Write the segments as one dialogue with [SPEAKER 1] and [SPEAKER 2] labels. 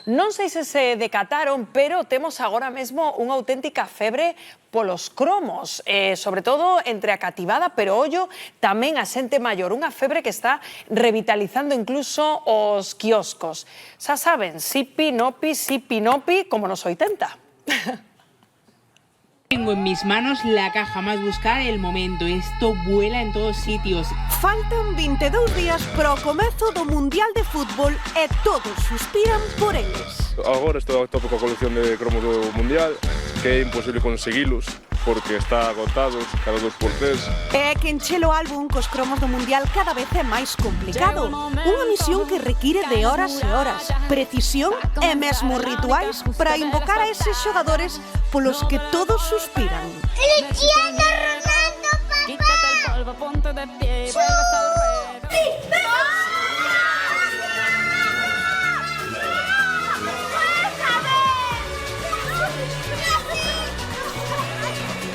[SPEAKER 1] Non sei se se decataron, pero temos agora mesmo unha auténtica febre polos cromos, sobre todo entre a cativada, pero ollo tamén a xente maior, unha febre que está revitalizando incluso os quioscos. Xa saben, sipi, nopi, como nos 80.
[SPEAKER 2] Tengo en mis manos la caja más buscada del momento. Esto vuela en todos sitios.
[SPEAKER 3] Faltan 22 días para o comezo do Mundial de Fútbol e todos suspiran por eles.
[SPEAKER 4] Agora estou a tope coa colección de cromos do Mundial, que é imposible conseguilos porque está agotados cada 2x3.
[SPEAKER 3] É que encher o álbum cos cromos do Mundial cada vez é máis complicado. Unha misión que require de horas e horas, precisión e mesmo rituais para invocar a eses xogadores polos que todos suspiran.
[SPEAKER 5] ¡Cristiano Ronaldo, papá! Quítate el polvo, ponte de pie y vuelves al ruedo. ¡Sí!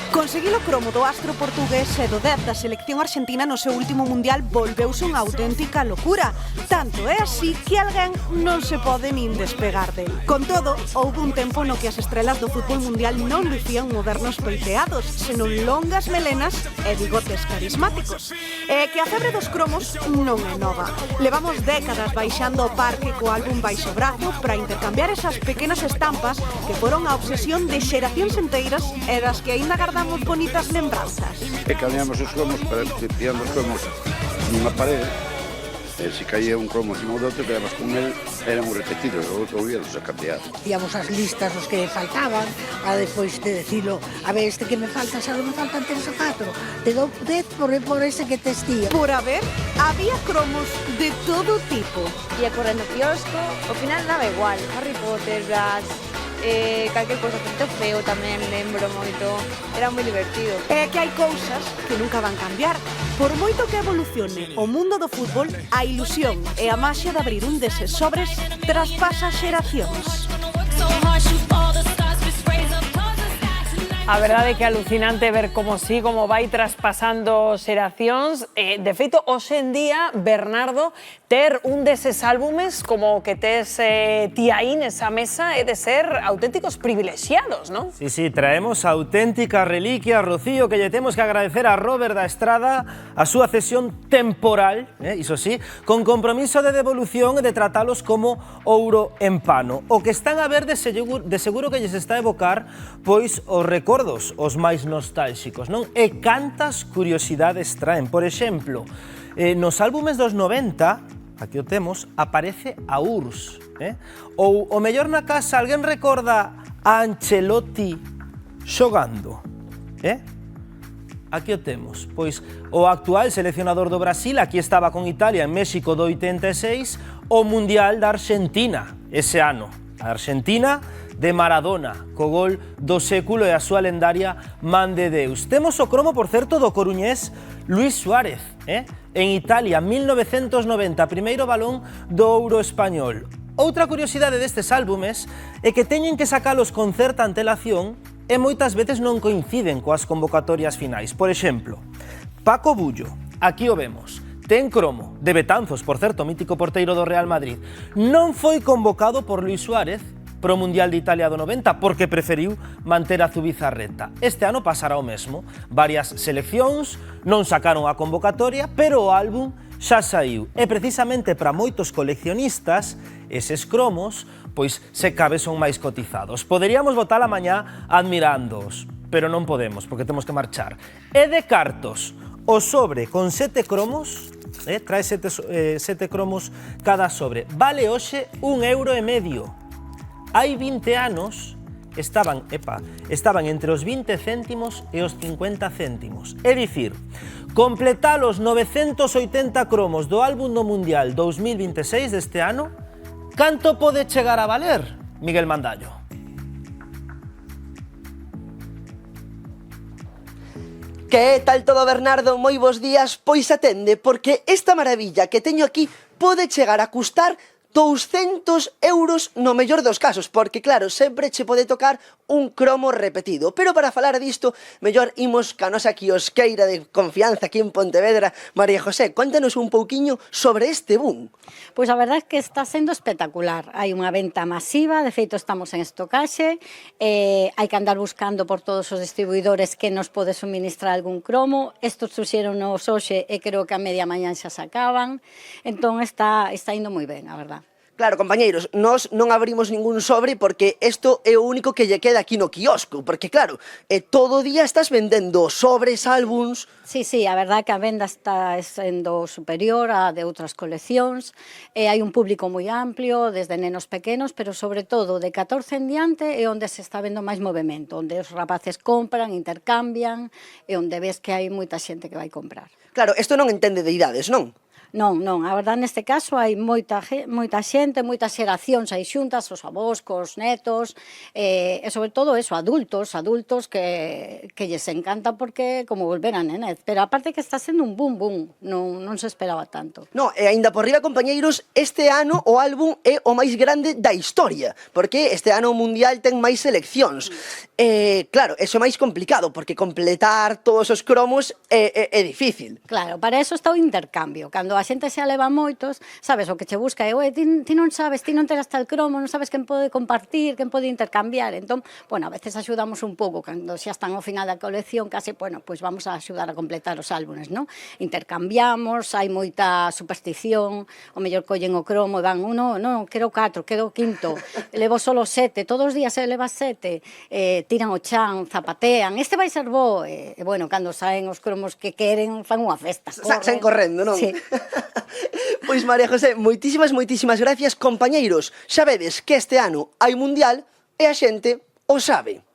[SPEAKER 3] Conseguir o cromo do astro portugués e do 10 da selección argentina no seu último mundial volveuse unha auténtica locura. Tanto é así que alguén non se pode nin despegar del. Con todo, houve un tempo no que as estrelas do fútbol mundial non lucían modernos peiteados, senón longas melenas e bigotes carismáticos. É que a febre dos cromos non é nova. Levamos décadas baixando o parque co álbum baixo brazo para intercambiar esas pequenas estampas que foron a obsesión de xeracións enteiras e das que aínda guardamos bonitas lembranzas.
[SPEAKER 6] E cambiamos os cromos para tirando os cromos nunha parede, e se caía un cromo encima do outro, quedabas con el, eran os repetidos, o outro víamos a cambiar.
[SPEAKER 7] Íamos as listas dos que faltaban, a despois de decirlo, a ver, este que me falta, xa non me faltan 3 ou 4, te dou 10 por ese que te estía.
[SPEAKER 3] Por haber, había cromos de todo tipo.
[SPEAKER 8] Ia correndo o kiosco, ao final daba igual, Harry Potter, Blas, calquer cosa, Petito Feo tamén lembro moito, era moi divertido.
[SPEAKER 3] É que hai cousas que nunca van cambiar. Por moito que evolucione o mundo do fútbol, a ilusión e a maxia de abrir un deses sobres traspasa xeracións.
[SPEAKER 1] A verdade é que é alucinante ver como vai traspasando xeracións. De feito, hoxe en día, Bernardo, ter un deses álbumes como o que tes ti aí nesa mesa é de ser auténticos privilexiados, non?
[SPEAKER 9] Sí, traemos auténtica reliquia, Rocío, que lle temos que agradecer a Robert da Estrada a súa cesión temporal, iso sí, con compromiso de devolución e de tratalos como ouro en pano. O que están a ver de seguro que lles está a evocar, pois, os recordos, os máis nostálxicos, non? E cantas curiosidades traen. Por exemplo, nos álbumes dos 90, aquí o temos, aparece a URSS. Ou, o mellor na casa, alguén recorda a Ancelotti xogando? Aquí o temos. Pois, o actual seleccionador do Brasil, aquí estaba con Italia en México do 86, o Mundial da Argentina, ese ano. A Argentina de Maradona, co gol do século e a súa lendaria Man de Deus. Temos o cromo, por certo, do coruñés Luis Suárez, en Italia, 1990, primeiro balón do ouro español. Outra curiosidade destes álbumes é que teñen que sacalos con certa antelación e moitas veces non coinciden coas convocatorias finais. Por exemplo, Paco Bullo, aquí o vemos, ten cromo de Betanzos, por certo, mítico porteiro do Real Madrid. Non foi convocado por Luis Suárez pro Mundial de Italia do 90 porque preferiu manter a Zubizarreta. Este ano pasará o mesmo. Varias seleccións non sacaron a convocatoria, pero o álbum xa saiu. E precisamente para moitos coleccionistas, eses cromos, pois se cabe son máis cotizados. Poderíamos botar a mañá admirándoos, pero non podemos porque temos que marchar. E de cartos, o sobre con 7 cromos, trae 7 cromos cada sobre, vale hoxe €1,5. Hai 20 anos estaban entre os 20 céntimos e os 50 céntimos. É dicir, completar os 980 cromos do álbum do Mundial 2026 deste ano, canto pode chegar a valer, Miguel Mandallo?
[SPEAKER 10] Que tal todo, Bernardo? Moi bons días. Pois atende, porque esta maravilla que teño aquí pode chegar a custar 200 euros no mellor dos casos, porque claro, sempre che pode tocar un cromo repetido. Pero para falar disto, mellor imos ca nosa quiosqueira de confianza aquí en Pontevedra. María José, cuéntanos un pouquiño sobre este boom.
[SPEAKER 11] Pois a verdade é que está sendo espectacular. Hai unha venta masiva, de feito estamos en estocaxe, hai que andar buscando por todos os distribuidores que nos pode suministrar algún cromo. Estos suxeronnos hoxe e creo que a media mañan xa sacaban. Entón está indo moi ben, a verdade.
[SPEAKER 10] Claro, compañeiros, nós non abrimos ningún sobre porque isto é o único que lle queda aquí no quiosco, porque claro, todo o día estás vendendo sobres, álbums...
[SPEAKER 11] Sí, a verdade que a venda está sendo superior á de outras coleccións, hai un público moi amplio, desde nenos pequenos, pero sobre todo de 14 en diante é onde se está vendo máis movimento, onde os rapaces compran, intercambian, e onde ves que hai moita xente que vai comprar.
[SPEAKER 10] Claro, isto non entende de idades, non?
[SPEAKER 11] Non, a verdade neste caso hai moita xente, moitas xeracións aí xuntas, os avós, cos netos, e sobre todo eso, adultos que lles encanta porque como volver a nenez, pero aparte que está sendo un boom, non se esperaba tanto.
[SPEAKER 10] No, e aínda por riba, compañeiros, este ano o álbum é o máis grande da historia, porque este ano o Mundial ten máis seleccións. Claro, eso é máis complicado, porque completar todos os cromos é difícil.
[SPEAKER 11] Claro, para eso está o intercambio, cando a xente se leva moitos, sabes, o que che busca é, ti non sabes, ti non teras tal cromo, non sabes quen pode compartir, quen pode intercambiar, entón, bueno, a veces axudamos un pouco, cando xa están ao final da colección, case, bueno, pois vamos a axudar a completar os álbumes, non? Intercambiamos, hai moita superstición, o mellor collen o cromo e van, non, quero 4, quero 5, levo solo 7, todos os días se leva 7, tiran o chan, zapatean, este vai ser bo, e, bueno, cando saen os cromos que queren, fan unha festa.
[SPEAKER 10] Saen correndo, non?
[SPEAKER 11] Sí.
[SPEAKER 10] Pois María José, moitísimas gracias, compañeiros. Xa vedes que este ano hai Mundial e a xente o sabe.